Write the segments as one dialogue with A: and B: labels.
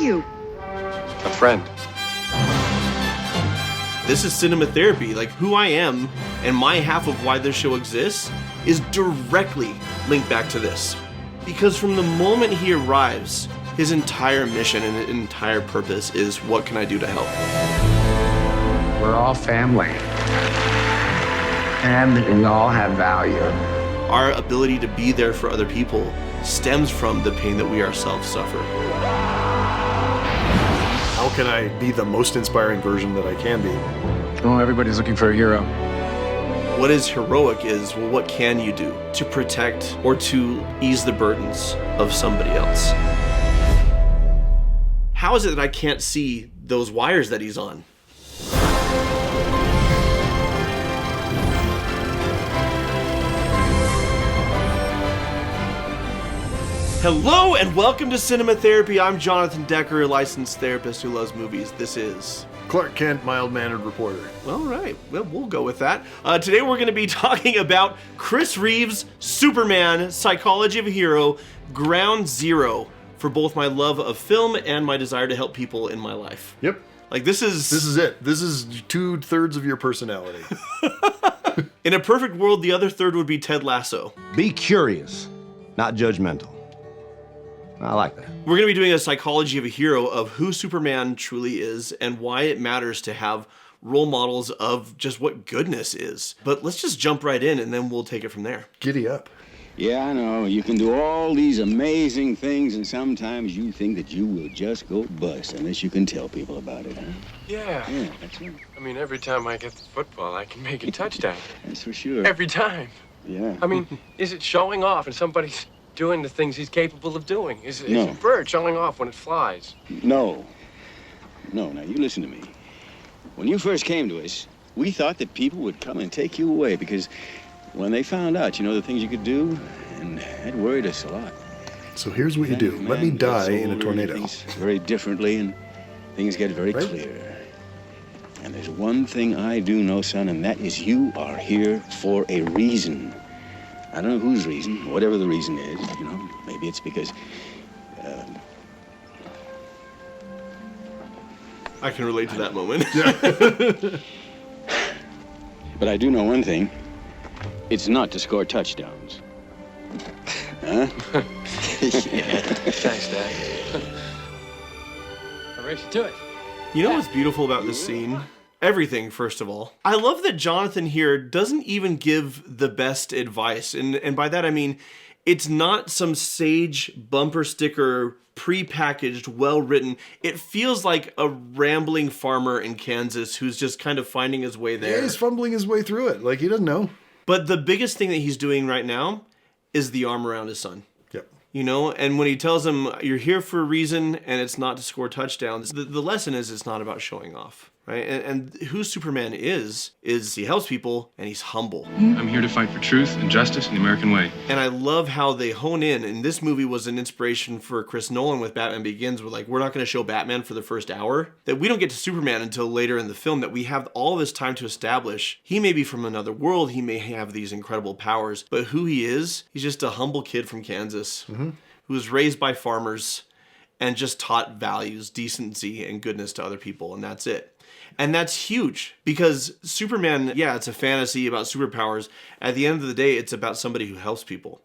A: you?
B: A friend.
C: This is cinema therapy. Like, who I am and my half of why this show exists is directly linked back to this. Because from the moment he arrives, his entire mission and entire purpose is, what can I do to help?
D: We're all family. And we all have value.
C: Our ability to be there for other people stems from the pain that we ourselves suffer.
E: How can I be the most inspiring version that I can be?
D: Well, everybody's looking for a hero.
C: What is heroic is, well, what can you do to protect or to ease the burdens of somebody else? How is it that I can't see those wires that he's on? Hello and welcome to Cinema Therapy. I'm Jonathan Decker, a licensed therapist who loves movies. This is
E: Clark Kent, mild-mannered reporter.
C: All right, well, we'll go with that. Today we're going to be talking about Chris Reeve's Superman, Psychology of a Hero, Ground Zero, for both my love of film and my desire to help people in my life.
E: Yep.
C: Like, this is
E: it. This is 2/3 of your personality.
C: In a perfect world, the other third would be Ted Lasso.
B: Be curious, not judgmental. I like that.
C: We're going to be doing a psychology of a hero of who Superman truly is and why it matters to have role models of just what goodness is. But let's just jump right in and then we'll take it from there.
E: Giddy up.
F: Yeah, I know. You can do all these amazing things, and sometimes you think that you will just go bust unless you can tell people about it, huh?
G: Yeah.
F: Yeah, that's right.
G: I mean, every time I get the football, I can make a touchdown.
F: That's for sure.
G: Every time.
F: Yeah.
G: I mean, is it showing off and somebody's doing the things he's capable of doing? Is
F: No.
G: a bird showing off when it flies?
F: No. No, now you listen to me. When you first came to us, we thought that people would come and take you away because when they found out, the things you could do, and that worried us a lot.
E: So here's what you do. Let me die in a tornado.
F: Very differently, and things get very clear. And there's one thing I do know, son, and that is you are here for a reason. I don't know whose reason, whatever the reason is, maybe it's because,
C: I can relate to that moment.
F: But I do know one thing. It's not to score touchdowns. Huh?
G: Yeah. Thanks, Dad. I'll race you to it.
C: You know what's beautiful about this scene? Everything, first of all. I love that Jonathan here doesn't even give the best advice. And by that I mean, it's not some sage bumper sticker, pre-packaged, well-written. It feels like a rambling farmer in Kansas who's just kind of finding his way there.
E: Yeah, he's fumbling his way through it. Like, he doesn't know.
C: But the biggest thing that he's doing right now is the arm around his son.
E: Yep.
C: And when he tells him, you're here for a reason and it's not to score touchdowns, the lesson is it's not about showing off. Right? And who Superman is he helps people and he's humble.
H: I'm here to fight for truth and justice in the American way.
C: And I love how they hone in. And this movie was an inspiration for Chris Nolan with Batman Begins. We're like, we're not going to show Batman for the first hour. That we don't get to Superman until later in the film. That we have all this time to establish. He may be from another world. He may have these incredible powers. But who he is, he's just a humble kid from Kansas who was raised by farmers and just taught values, decency, and goodness to other people. And that's it. And that's huge because Superman, yeah, it's a fantasy about superpowers. At the end of the day, it's about somebody who helps people.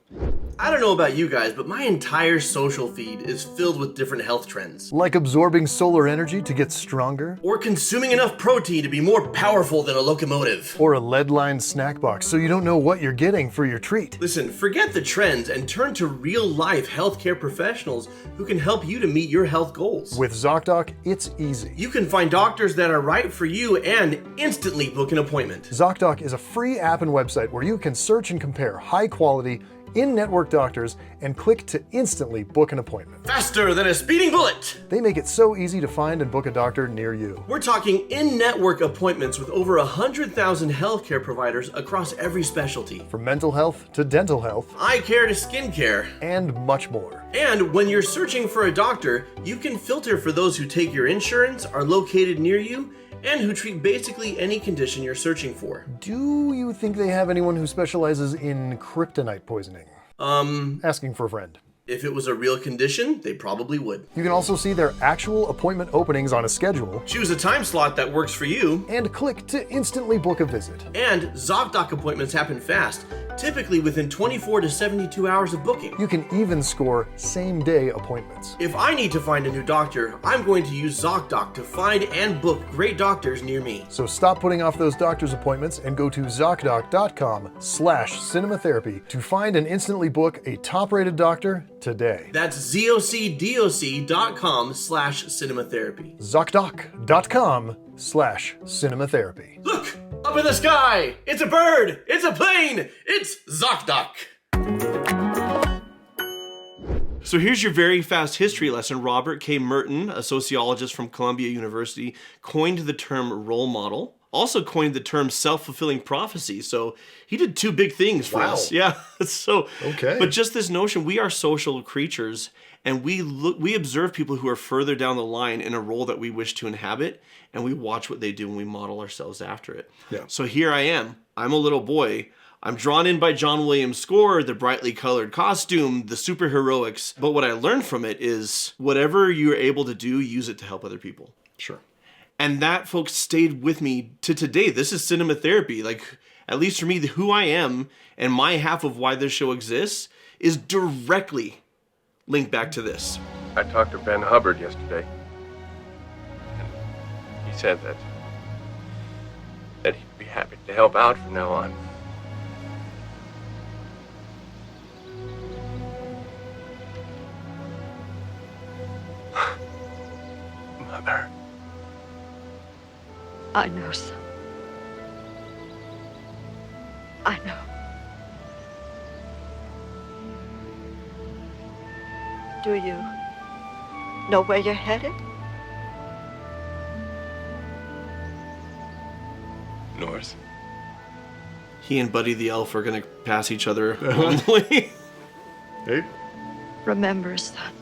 C: I don't know about you guys, but my entire social feed is filled with different health trends.
I: Like absorbing solar energy to get stronger?
C: Or consuming enough protein to be more powerful than a locomotive.
I: Or a lead-lined snack box so you don't know what you're getting for your treat.
C: Listen, forget the trends and turn to real-life healthcare professionals who can help you to meet your health goals.
I: With ZocDoc, it's easy.
C: You can find doctors that are right for you and instantly book an appointment.
I: ZocDoc is a free app and website where you can search and compare high-quality, in-network doctors and click to instantly book an appointment.
C: Faster than a speeding bullet!
I: They make it so easy to find and book a doctor near you.
C: We're talking in-network appointments with over 100,000 healthcare providers across every specialty.
I: From mental health to dental health,
C: eye care to skin care,
I: and much more.
C: And when you're searching for a doctor, you can filter for those who take your insurance, are located near you, and who treat basically any condition you're searching for.
I: Do you think they have anyone who specializes in kryptonite poisoning? Asking for a friend.
C: If it was a real condition, they probably would.
I: You can also see their actual appointment openings on a schedule.
C: Choose a time slot that works for you.
I: And click to instantly book a visit.
C: And ZocDoc appointments happen fast, typically within 24 to 72 hours of booking.
I: You can even score same-day appointments.
C: If I need to find a new doctor, I'm going to use ZocDoc to find and book great doctors near me.
I: So stop putting off those doctor's appointments and go to ZocDoc.com/cinematherapy to find and instantly book a top-rated doctor today.
C: That's ZocDoc.com/cinematherapy.
I: ZocDoc.com/cinematherapy.
C: Look! Up in the sky! It's a bird! It's a plane! It's ZocDoc! So here's your very fast history lesson. Robert K. Merton, a sociologist from Columbia University, coined the term role model. Also coined the term self-fulfilling prophecy. So he did two big things for us. Yeah. So,
I: okay.
C: But just this notion, we are social creatures, and we observe people who are further down the line in a role that we wish to inhabit, and we watch what they do and we model ourselves after it.
I: Yeah.
C: So here I am. I'm a little boy. I'm drawn in by John Williams' score, the brightly colored costume, the superheroics. But what I learned from it is whatever you're able to do, use it to help other people.
I: Sure.
C: And that, folks, stayed with me to today. This is cinema therapy. Like, at least for me, who I am and my half of why this show exists is directly linked back to this.
H: I talked to Ben Hubbard yesterday. And he said that he'd be happy to help out from now on. Mother.
A: I know, son. I know. Do you know where you're headed?
H: North.
C: He and Buddy the Elf are going to pass each other along the way.
I: Hey.
A: Remember, son.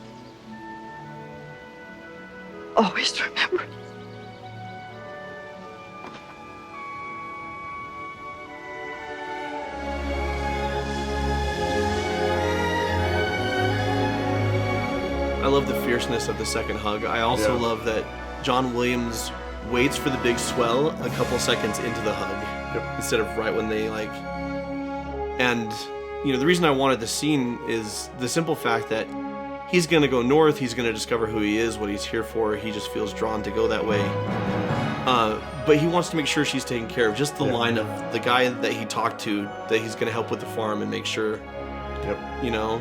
A: Always remember.
C: I love the fierceness of the second hug. I also love that John Williams waits for the big swell a couple seconds into the hug instead of right when they like. And you know, the reason I wanted the scene is the simple fact that he's going to go north. He's going to discover who he is, what he's here for. He just feels drawn to go that way. But he wants to make sure she's taken care of. Just the line of the guy that he talked to, that he's going to help with the farm and make sure, you know.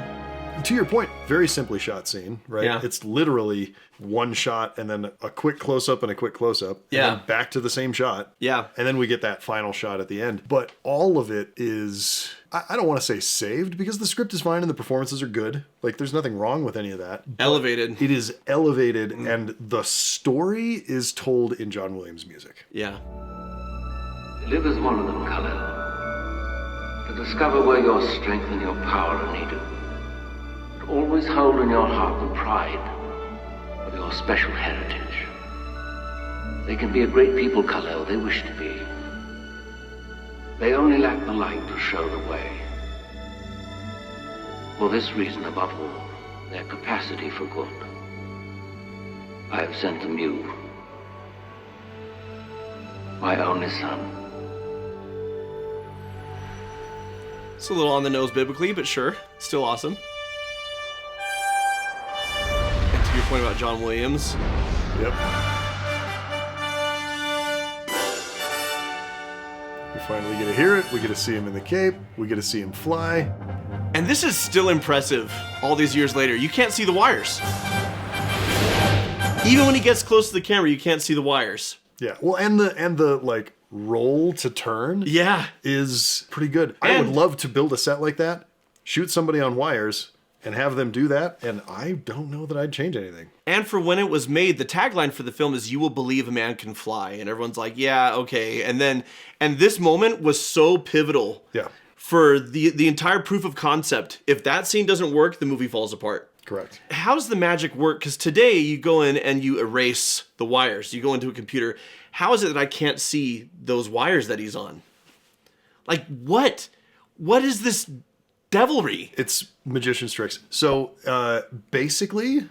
I: To your point, very simply shot scene, right?
C: Yeah.
I: It's literally one shot and then a quick close-up and a quick close-up.
C: Yeah.
I: And then back to the same shot.
C: Yeah.
I: And then we get that final shot at the end. But all of it is, I don't want to say saved, because the script is fine and the performances are good. Like, there's nothing wrong with any of that.
C: Elevated.
I: It is elevated, and the story is told in John Williams' music.
C: Yeah.
J: Live as one of them, Kal-El. To discover where your strength and your power are needed. Always hold in your heart the pride of your special heritage. They can be a great people, Kal-El. They wish to be. They only lack the light to show the way. For this reason, above all, their capacity for good, I have sent them you, my only son.
C: It's a little on the nose biblically, but sure, still awesome. Your point about John Williams.
I: Yep. We finally get to hear it. We get to see him in the cape. We get to see him fly.
C: And this is still impressive all these years later. You can't see the wires. Even when he gets close to the camera, you can't see the wires.
I: Yeah. Well, and the like roll to turn is pretty good. I would love to build a set like that, shoot somebody on wires, and have them do that, and I don't know that I'd change anything.
C: And for when it was made, the tagline for the film is "You will believe a man can fly," and everyone's like, "Yeah, okay." And this moment was so pivotal.
I: Yeah.
C: For the entire proof of concept. If that scene doesn't work, the movie falls apart.
I: Correct.
C: How does the magic work? Because today you go in and you erase the wires. You go into a computer. How is it that I can't see those wires that he's on? Like, what? What is this devilry.
I: It's magician's tricks. So basically,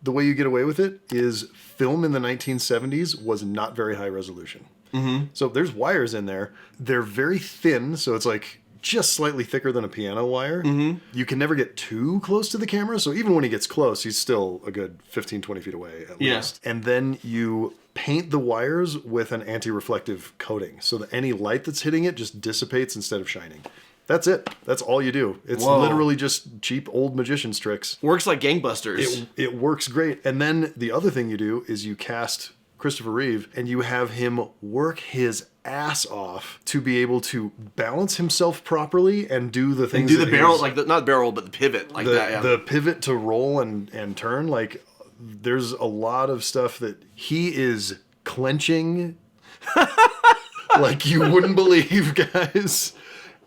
I: the way you get away with it is film in the 1970s was not very high resolution.
C: Mm-hmm.
I: So there's wires in there. They're very thin, so it's like just slightly thicker than a piano wire.
C: Mm-hmm.
I: You can never get too close to the camera, so even when he gets close, he's still a good 15, 20 feet away at least. And then you paint the wires with an anti-reflective coating so that any light that's hitting it just dissipates instead of shining. That's it. That's all you do. It's literally just cheap old magician's tricks.
C: Works like gangbusters.
I: It works great. And then the other thing you do is you cast Christopher Reeve and you have him work his ass off to be able to balance himself properly and do the things.
C: And do the barrel, not barrel, but the pivot like that. Yeah.
I: The pivot to roll and turn. Like, there's a lot of stuff that he is clenching like you wouldn't believe, guys.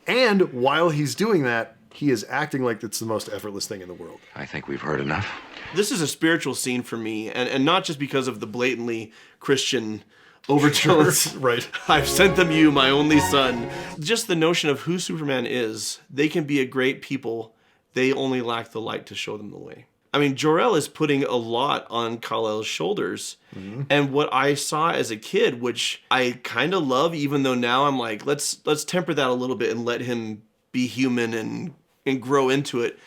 I: And while he's doing that, he is acting like it's the most effortless thing in the world.
F: I think we've heard enough.
C: This is a spiritual scene for me, and not just because of the blatantly Christian overtones.
I: Sure, right.
C: I've sent them you, my only son. Just the notion of who Superman is. They can be a great people. They only lack the light to show them the way. I mean, Jor-El is putting a lot on Kal-El's shoulders. Mm-hmm. And what I saw as a kid, which I kind of love, even though now I'm like, let's temper that a little bit and let him be human and grow into it.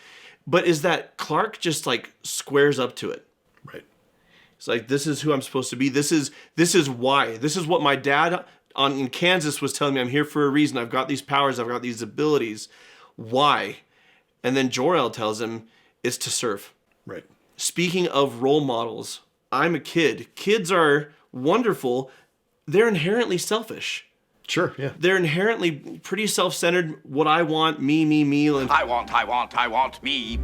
C: But is that Clark just like squares up to it.
I: Right.
C: It's like, this is who I'm supposed to be. This is why. This is what my dad in Kansas was telling me. I'm here for a reason. I've got these powers. I've got these abilities. Why? And then Jor-El tells him it's to serve.
I: Right.
C: Speaking of role models, I'm a kid. Kids are wonderful. They're inherently selfish.
I: Sure, yeah.
C: They're inherently pretty self-centered. What I want, me. And
K: I want, me,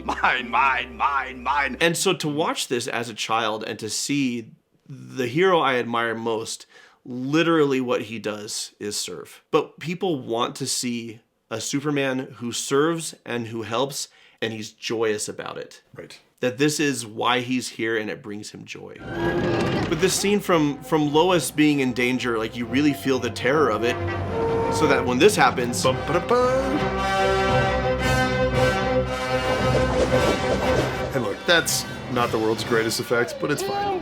K: mine.
C: And so to watch this as a child and to see the hero I admire most, literally what he does is serve. But people want to see a Superman who serves and who helps, and he's joyous about it.
I: Right.
C: That this is why he's here and it brings him joy. But this scene from Lois being in danger, like you really feel the terror of it, so that when this happens...
I: And look, that's not the world's greatest effect, but it's fine.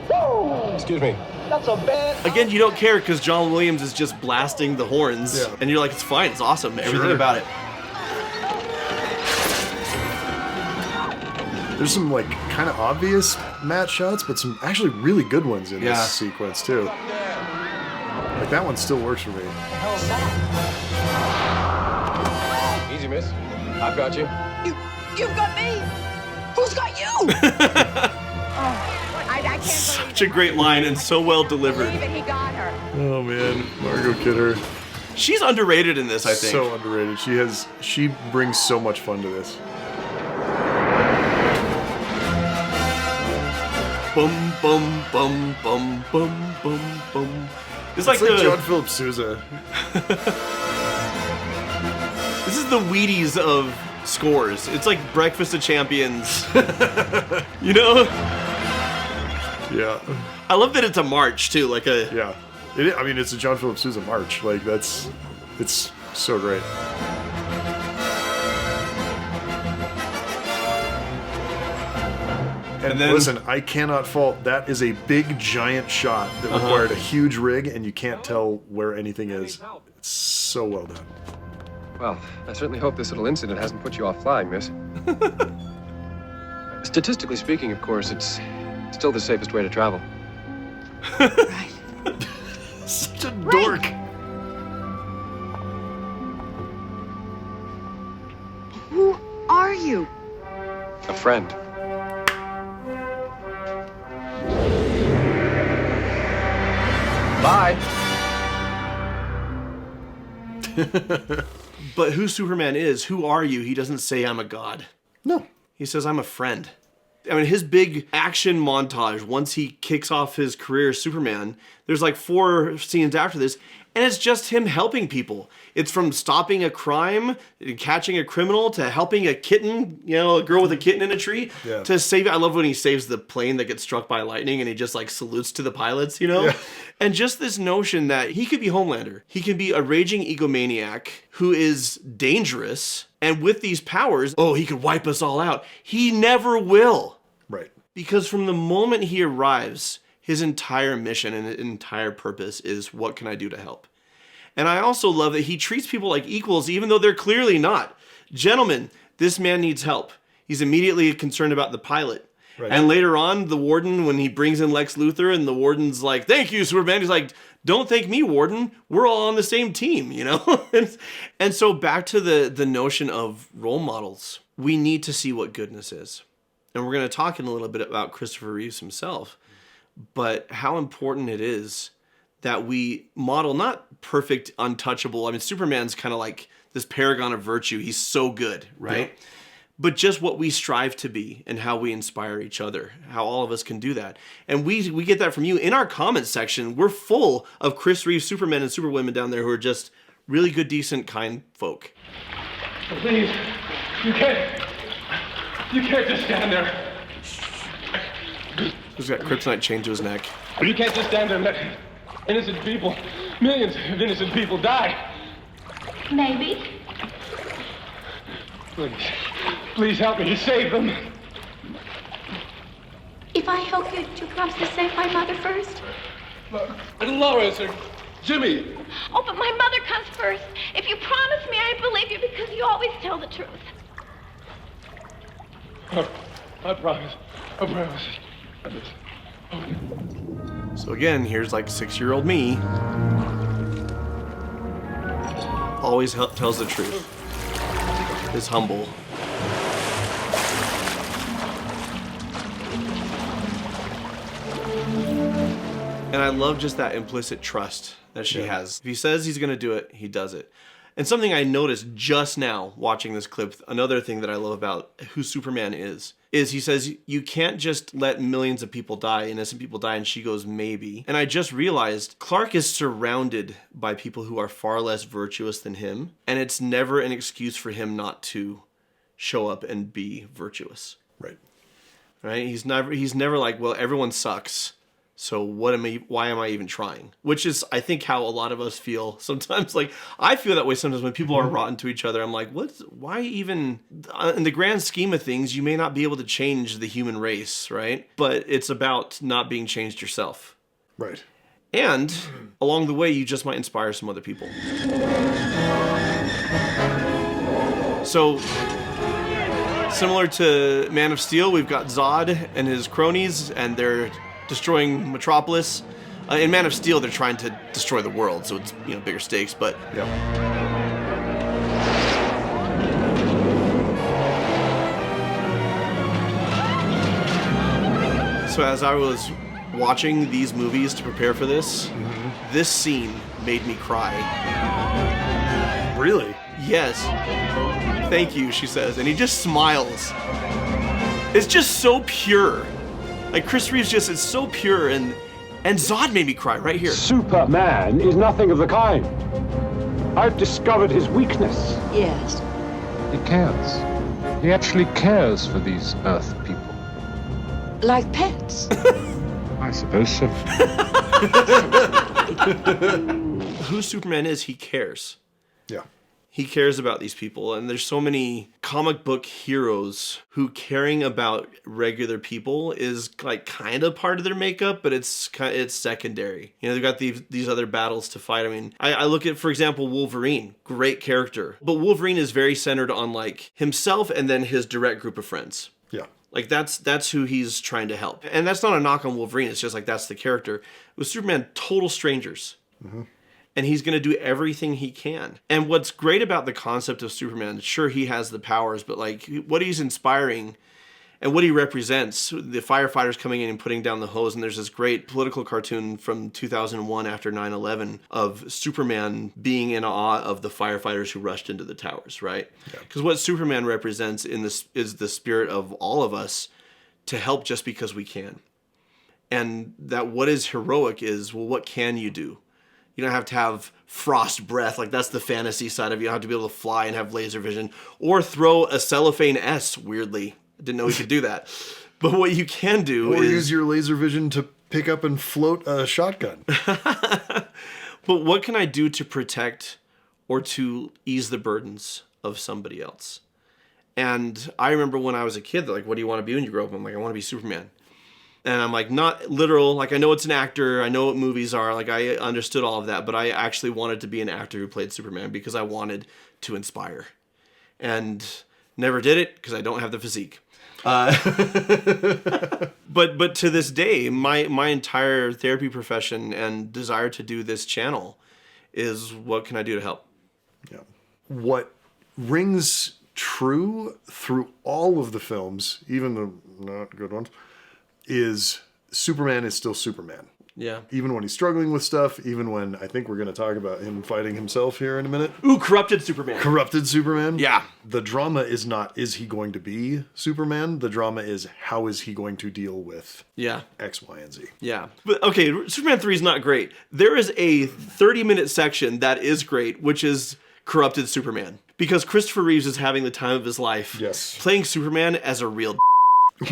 H: Excuse me.
K: That's a bad...
C: Again, you don't care because John Williams is just blasting the horns, and you're like, it's fine, it's awesome, everything about it.
I: There's some like kind of obvious matte shots, but some actually really good ones in this sequence too. Like that one still works for me.
H: Easy, miss. I've got you.
L: You've got me. Who's got you? I can't
C: Such a great line and so well delivered.
L: He got her.
I: Oh man, Margot Kidder.
C: She's underrated in this, I think.
I: So underrated. She brings so much fun to this.
C: Bum, bum, bum, bum, bum, bum, bum. It's like
I: John Philip Sousa.
C: This is the Wheaties of scores. It's like Breakfast of Champions. You know?
I: Yeah.
C: I love that it's a march, too. Like a...
I: Yeah. I mean, it's a John Philip Sousa march. Like, it's so great. And then, listen, I cannot fault. That is a big, giant shot that required a huge rig, and you can't tell where anything is. It's so well done.
H: Well, I certainly hope this little incident hasn't put you off flying, miss. Statistically speaking, of course, it's still the safest way to travel.
L: Right.
I: Such a dork.
L: Who are you?
H: A friend. Bye.
C: But who Superman is, who are you? He doesn't say I'm a god.
I: No.
C: He says I'm a friend. I mean, his big action montage, once he kicks off his career as Superman, there's like 4 scenes after this, and it's just him helping people. It's from stopping a crime, catching a criminal, to helping a kitten, a girl with a kitten in a tree, to save it. I love when he saves the plane that gets struck by lightning and he just like salutes to the pilots, Yeah. And just this notion that he could be Homelander. He can be a raging egomaniac who is dangerous, And with these powers, he could wipe us all out. He never will.
I: Right.
C: Because from the moment he arrives, his entire mission and entire purpose is, what can I do to help? And I also love that he treats people like equals, even though they're clearly not. Gentlemen, this man needs help. He's immediately concerned about the pilot. Right. And later on, the warden, when he brings in Lex Luthor and the warden's like, thank you, Superman. He's like, don't thank me, warden. We're all on the same team, you know? And so back to the notion of role models. We need to see what goodness is. And we're going to talk in a little bit about Christopher Reeves himself, but how important it is that we model not perfect, untouchable. I mean, Superman's kind of like this paragon of virtue. He's so good, right? Yeah. But just what we strive to be and how we inspire each other, how all of us can do that. And we get that from you. In our comments section, we're full of Chris Reeve Supermen and Superwomen down there who are just really good, decent, kind folk.
G: Please, you can't just stand there.
C: He's got kryptonite chained to his neck.
G: You can't just stand there and let innocent people, millions of innocent people die.
L: Maybe.
G: Please help me to save them.
L: If I help you, do you promise to save my mother first?
G: Lois or Jimmy.
L: Oh, but my mother comes first. If you promise me, I believe you because you always tell the truth.
G: I promise. I promise.
C: So again, here's like 6-year-old me. Always tells the truth. Is humble. And I love just that implicit trust that she has. If he says he's going to do it, he does it. And something I noticed just now watching this clip, another thing that I love about who Superman is he says, you can't just let millions of people die, innocent people die, and she goes, maybe. And I just realized Clark is surrounded by people who are far less virtuous than him, and it's never an excuse for him not to show up and be virtuous.
I: Right.
C: Right? He's never like, well, everyone sucks. So why am I even trying? Which is, I think, how a lot of us feel sometimes. Like, I feel that way sometimes when people are rotten to each other. I'm like, why even, in the grand scheme of things, you may not be able to change the human race, right? But it's about not being changed yourself.
I: Right.
C: And along the way, you just might inspire some other people. So, similar to Man of Steel, we've got Zod and his cronies, and they're destroying Metropolis. In Man of Steel, they're trying to destroy the world, so it's bigger stakes. But so as I was watching these movies to prepare for this, this scene made me cry.
I: Really?
C: Yes. Thank you, she says, and he just smiles. It's just so pure. Like, Chris Reeves is so pure, and Zod made me cry right here.
M: Superman is nothing of the kind. I've discovered his weakness.
A: Yes.
N: He cares. He actually cares for these Earth people.
A: Like pets?
N: I suppose so.
C: Who Superman is, he cares.
I: Yeah.
C: He cares about these people, and there's so many comic book heroes who caring about regular people is like kind of part of their makeup, but it's secondary. They've got these other battles to fight. I mean, I look at, for example, Wolverine, great character, but Wolverine is very centered on like himself and then his direct group of friends.
I: Yeah.
C: Like that's who he's trying to help, and that's not a knock on Wolverine. It's just like that's the character. With Superman, total strangers. Mm-hmm. And he's going to do everything he can. And what's great about the concept of Superman, sure, he has the powers, but like what he's inspiring and what he represents, the firefighters coming in and putting down the hose. And there's this great political cartoon from 2001 after 9/11 of Superman being in awe of the firefighters who rushed into the towers, right? Because what Superman represents is the spirit of all of us to help just because we can. And that what is heroic is, well, what can you do? You don't have to have frost breath, like that's the fantasy side of it. You don't have to be able to fly and have laser vision or throw a cellophane S, weirdly. I didn't know you could do that. But what you can do is
I: use your laser vision to pick up and float a shotgun.
C: But what can I do to protect or to ease the burdens of somebody else. And I remember when I was a kid, they're like, what do you want to be when you grow up? I'm like, I want to be Superman. And I'm like, not literal, like I know it's an actor, I know what movies are, like I understood all of that, but I actually wanted to be an actor who played Superman because I wanted to inspire. And never did it because I don't have the physique. But to this day, my entire therapy profession and desire to do this channel is what can I do to help?
I: Yeah. What rings true through all of the films, even the not good ones, is Superman is still Superman.
C: Yeah.
I: Even when he's struggling with stuff, even when I think we're going to talk about him fighting himself here in a minute.
C: Ooh, corrupted Superman.
I: Corrupted Superman?
C: Yeah.
I: The drama is not, is he going to be Superman? The drama is, how is he going to deal with X, Y, and Z?
C: Yeah. But okay, Superman 3 is not great. There is a 30-minute section that is great, which is corrupted Superman. Because Christopher Reeves is having the time of his life.
I: Yes.
C: Playing Superman as a real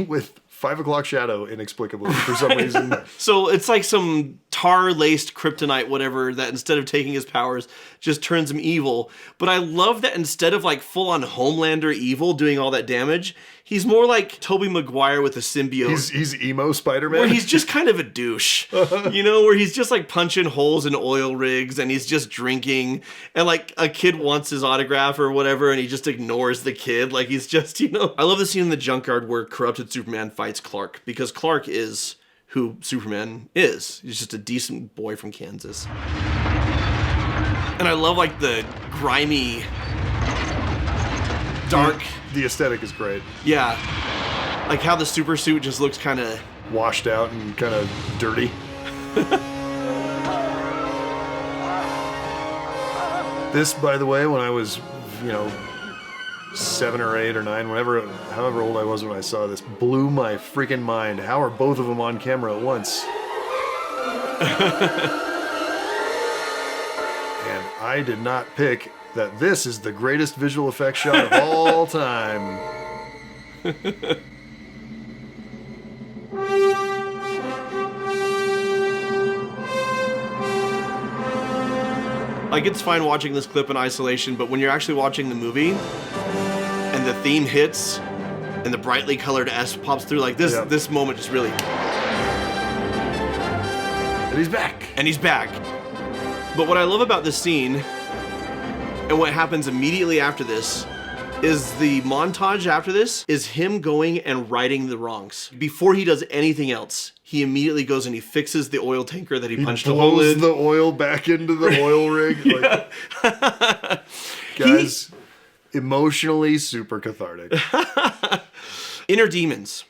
I: with 5 o'clock shadow inexplicably for some reason.
C: So it's like some tar-laced kryptonite, whatever, that instead of taking his powers, just turns him evil. But I love that instead of like full-on Homelander evil doing all that damage, he's more like Tobey Maguire with a symbiote.
I: He's emo Spider-Man.
C: Where he's just kind of a douche. You know, where he's just like punching holes in oil rigs and he's just drinking. And like a kid wants his autograph or whatever and he just ignores the kid. Like he's just, you know. I love the scene in the junkyard where corrupted Superman fights Clark. Because Clark is who Superman is. He's just a decent boy from Kansas. And I love like the grimy, dark.
I: The aesthetic is great.
C: Yeah. Like how the super suit just looks kind of
I: washed out and kind of dirty. This, by the way, when I was, 7 or 8 or 9, however old I was when I saw this, blew my freaking mind. How are both of them on camera at once? And I did not pick that this is the greatest visual effects shot of all time.
C: Like, it's fine watching this clip in isolation, but when you're actually watching the movie and the theme hits and the brightly colored S pops through, like this moment just really...
I: And he's back.
C: And he's back. But what I love about this scene and what happens immediately after this is the montage after this is him going and righting the wrongs. Before he does anything else, he immediately goes and he fixes the oil tanker that he punched a hole in.
I: He blows the oil back into the oil rig.
C: Yeah.
I: Like, guys, emotionally super cathartic.
C: Inner demons,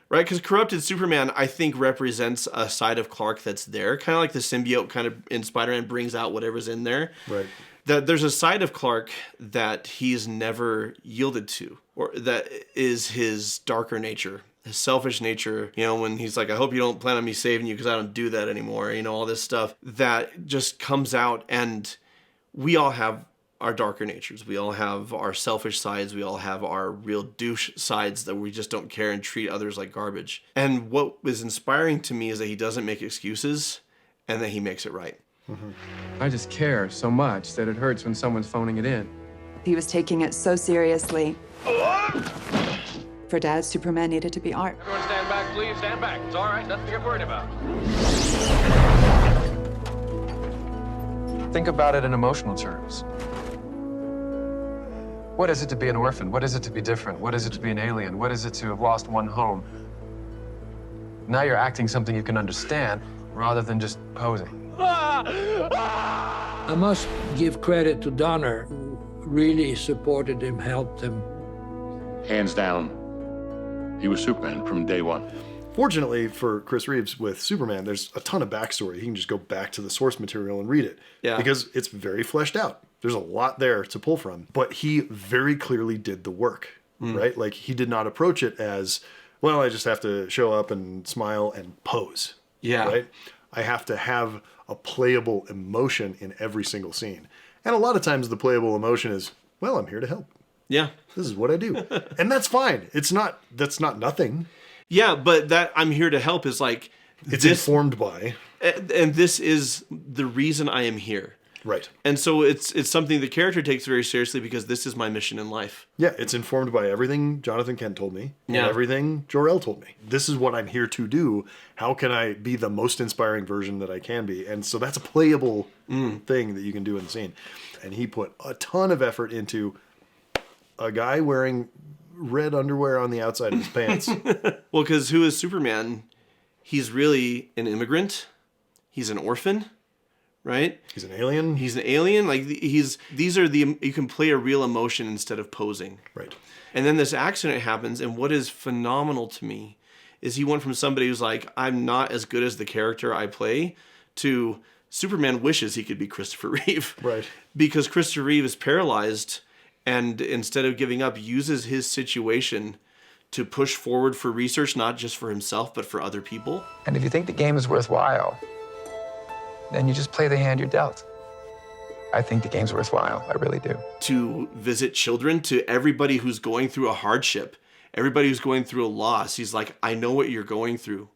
C: right? Because corrupted Superman, I think, represents a side of Clark that's there. Kind of like the symbiote kind of in Spider-Man brings out whatever's in there.
I: Right.
C: That there's a side of Clark that he's never yielded to, or that is his darker nature, his selfish nature. You know, when he's like, I hope you don't plan on me saving you because I don't do that anymore. You know, all this stuff that just comes out. And we all have our darker natures. We all have our selfish sides. We all have our real douche sides that we just don't care and treat others like garbage. And what was inspiring to me is that he doesn't make excuses and that he makes it right.
O: Mm-hmm. I just care so much that it hurts when someone's phoning it in.
P: He was taking it so seriously. For Dad, Superman needed to be art.
G: Everyone stand back, please. Stand back. It's all right. Nothing to get worried about.
O: Think about it in emotional terms. What is it to be an orphan? What is it to be different? What is it to be an alien? What is it to have lost one home? Now you're acting something you can understand rather than just posing.
Q: I must give credit to Donner, who really supported him, helped him.
R: Hands down, he was Superman from day one.
I: Fortunately for Chris Reeves with Superman, there's a ton of backstory. He can just go back to the source material and read it.
C: Yeah.
I: Because it's very fleshed out. There's a lot there to pull from. But he very clearly did the work, right? Like, he did not approach it as, well, I just have to show up and smile and pose.
C: Yeah.
I: Right? I have to have a playable emotion in every single scene. And a lot of times the playable emotion is, well, I'm here to help.
C: Yeah.
I: This is what I do. And that's fine. That's not nothing.
C: Yeah, but that I'm here to help is like...
I: It's informed by.
C: And this is the reason I am here.
I: Right.
C: And so it's something the character takes very seriously because this is my mission in life.
I: Yeah, it's informed by everything Jonathan Kent told me and everything Jor-El told me. This is what I'm here to do. How can I be the most inspiring version that I can be? And so that's a playable thing that you can do in the scene. And he put a ton of effort into a guy wearing red underwear on the outside of his pants.
C: Well, because who is Superman? He's really an immigrant. He's an orphan, right?
I: He's an alien.
C: He's an alien. Like you can play a real emotion instead of posing.
I: Right.
C: And then this accident happens, and what is phenomenal to me is he went from somebody who's like, I'm not as good as the character I play, to Superman wishes he could be Christopher Reeve.
I: Right.
C: Because Christopher Reeve is paralyzed, and instead of giving up, uses his situation to push forward for research, not just for himself, but for other people.
O: And if you think the game is worthwhile, then you just play the hand you're dealt. I think the game's worthwhile. I really do.
C: To visit children, to everybody who's going through a hardship, everybody who's going through a loss, he's like, I know what you're going through.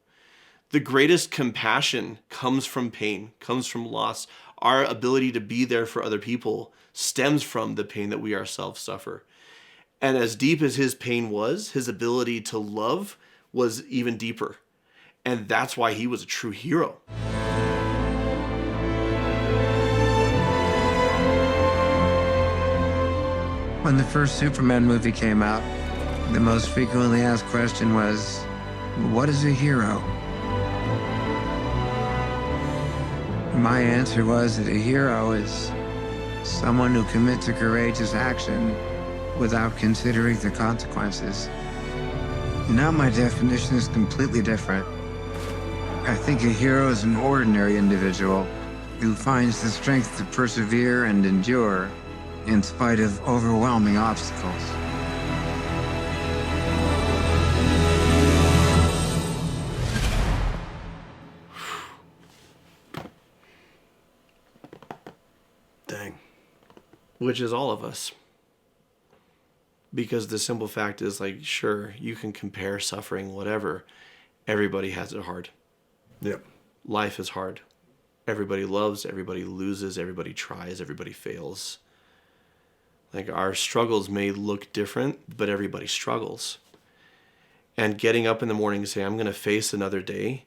C: The greatest compassion comes from pain, comes from loss. Our ability to be there for other people stems from the pain that we ourselves suffer. And as deep as his pain was, his ability to love was even deeper. And that's why he was a true hero.
S: When the first Superman movie came out, the most frequently asked question was, what is a hero? My answer was that a hero is someone who commits a courageous action without considering the consequences. Now my definition is completely different. I think a hero is an ordinary individual who finds the strength to persevere and endure in spite of overwhelming obstacles.
I: Dang.
C: Which is all of us. Because the simple fact is, like, sure, you can compare suffering, whatever. Everybody has it hard.
I: Yep.
C: Life is hard. Everybody loves, everybody loses, everybody tries, everybody fails. Like, our struggles may look different, but everybody struggles. And getting up in the morning and saying, I'm going to face another day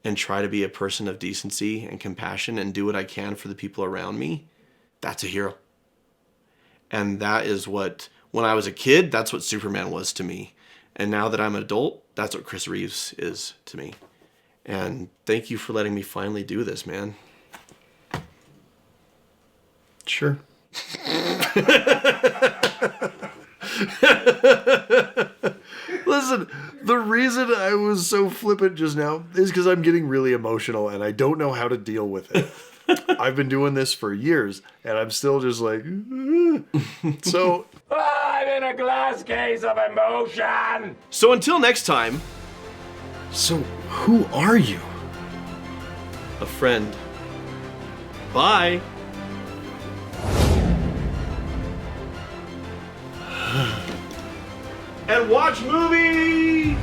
C: and try to be a person of decency and compassion and do what I can for the people around me, that's a hero. And that is what, when I was a kid, that's what Superman was to me. And now that I'm an adult, that's what Chris Reeves is to me. And thank you for letting me finally do this, man.
I: Sure. Listen, the reason I was so flippant just now is because I'm getting really emotional and I don't know how to deal with it. I've been doing this for years and I'm still just like, so.
K: I'm in a glass case of emotion.
C: So until next time.
I: So who are you?
C: A friend. Bye. And watch movie!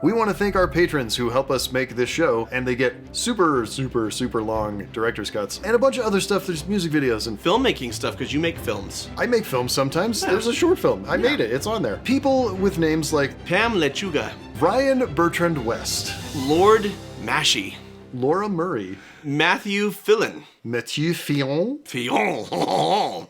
I: We want to thank our patrons who help us make this show, and they get super, super, super long director's cuts and a bunch of other stuff. There's music videos and
C: filmmaking stuff, because you make films.
I: I make films sometimes. Yeah. There's a short film. I made it. It's on there. People with names like
C: Pam Lechuga,
I: Ryan Bertrand West,
C: Lord Massey,
I: Laura Murray,
C: Matthew Fillon,
I: Mathieu Fillon.
C: Fillon.